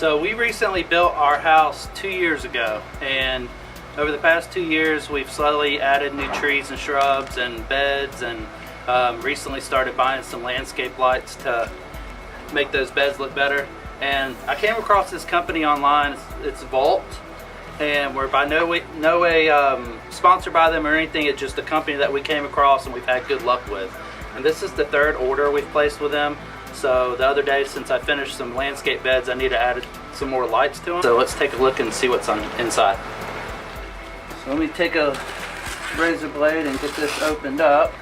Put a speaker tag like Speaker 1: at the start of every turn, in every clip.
Speaker 1: So we recently built our house 2 years ago, and over the past 2 years we've slowly added new trees and shrubs and beds, and recently started buying some landscape lights to make those beds look better. And I came across this company online. It's Vault, and we're by no way sponsored by them or anything. It's just a company that we came across and we've had good luck with. And this is the third order we've placed with them. So the other day, since I finished some landscape beds, I need to add some more lights to them. So let's take a look and see what's on inside. So let me take a razor blade and get this opened up.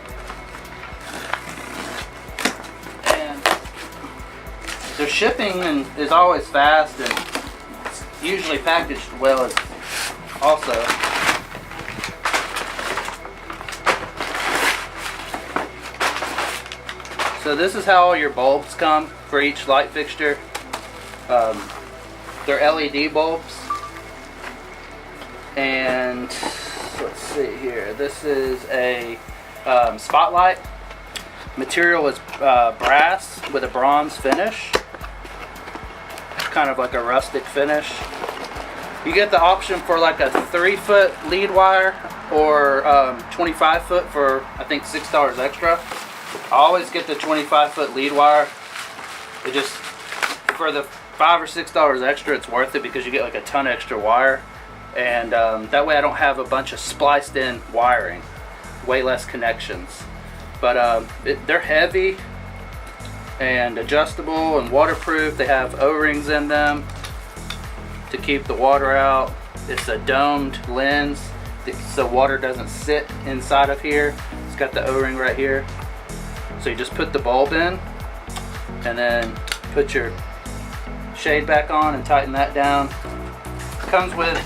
Speaker 1: And their shipping is always fast, and it's usually packaged well as also. So this is how all your bulbs come for each light fixture. They're LED bulbs. And let's see here. This is a spotlight. Material is brass with a bronze finish. Kind of like a rustic finish. You get the option for like a 3-foot lead wire or 25-foot for I think $6 extra. I always get the 25-foot lead wire. It just, for the $5 or $6 extra, it's worth it because you get like a ton extra wire, and that way I don't have a bunch of spliced in wiring, way less connections. But they're heavy and adjustable and waterproof. They have O-rings in them to keep the water out. It's a domed lens so water doesn't sit inside of here. It's got the O-ring right here. So you just put the bulb in and then put your shade back on and tighten that down. Comes with,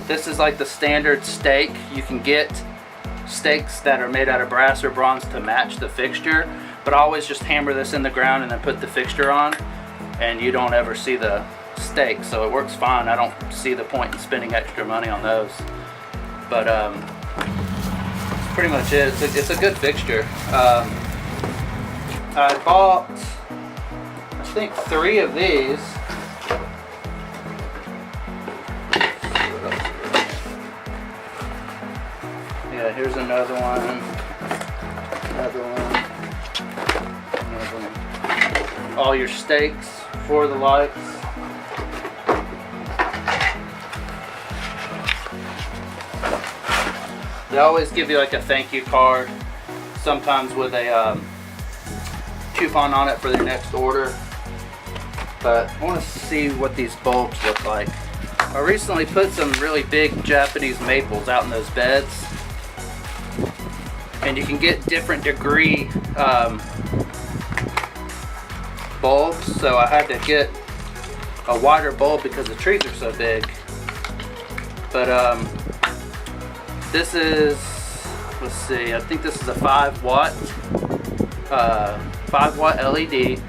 Speaker 1: this is like the standard stake. You can get stakes that are made out of brass or bronze to match the fixture, but I always just hammer this in the ground and then put the fixture on, and you don't ever see the stake, so it works fine. I don't see the point in spending extra money on those. But that's pretty much it. It's a good fixture. I bought, I think, 3 of these. Yeah, here's another one. Another one. Another one. All your stakes for the lights. They always give you like a thank you card, sometimes with a coupon on it for their next order. But I want to see what these bulbs look like. I recently put some really big Japanese maples out in those beds, and you can get different degree bulbs, so I had to get a wider bulb because the trees are so big. But this is, let's see, I think this is a 5 watt LED.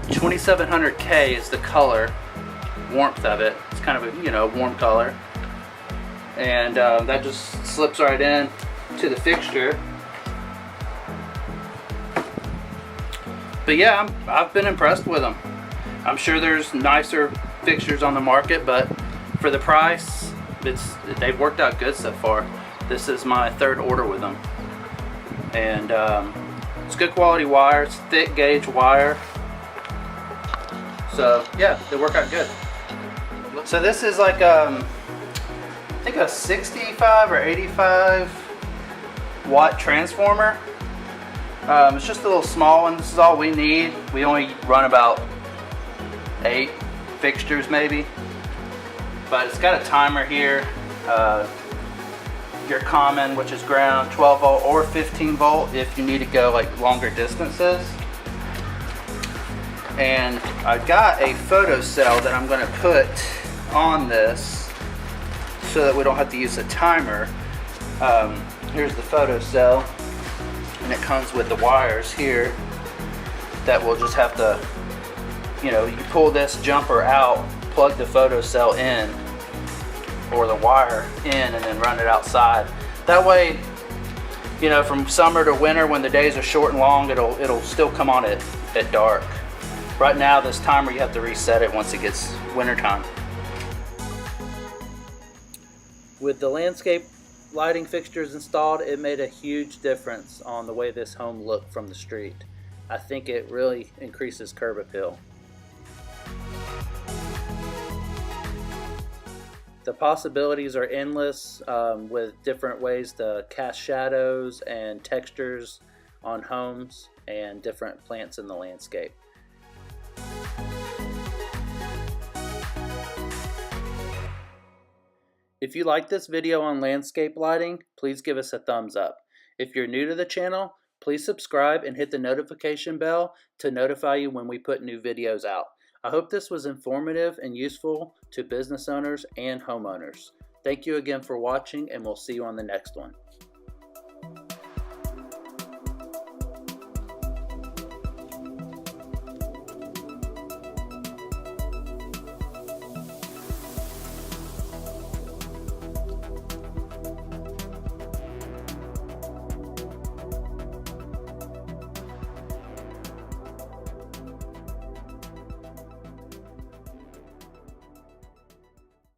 Speaker 1: 2700K is the color warmth of it. It's kind of a, you know, warm color, and that just slips right in to the fixture. But yeah, I've been impressed with them. I'm sure there's nicer fixtures on the market, but for the price, they've worked out good so far. This is my 3rd order with them, and it's good quality wire. It's thick gauge wire, so yeah, they work out good. So this is like I think a 65 or 85 watt transformer. It's just a little small one. This is all we need. We only run about 8 fixtures maybe, but it's got a timer here. Your common, which is ground, 12 volt or 15 volt if you need to go like longer distances. And I've got a photocell that I'm going to put on this so that we don't have to use a timer. Here's the photocell, and it comes with the wires here that we'll just have to, you know, you pull this jumper out, plug the photocell in, or the wire in, and then run it outside. That way, you know, from summer to winter when the days are short and long, it'll still come on at dark. Right now, this timer, you have to reset it once it gets wintertime. With the landscape lighting fixtures installed, it made a huge difference on the way this home looked from the street. I think it really increases curb appeal. The possibilities are endless with different ways to cast shadows and textures on homes and different plants in the landscape. If you like this video on landscape lighting, please give us a thumbs up. If you're new to the channel, please subscribe and hit the notification bell to notify you when we put new videos out. I hope this was informative and useful to business owners and homeowners. Thank you again for watching, and we'll see you on the next one.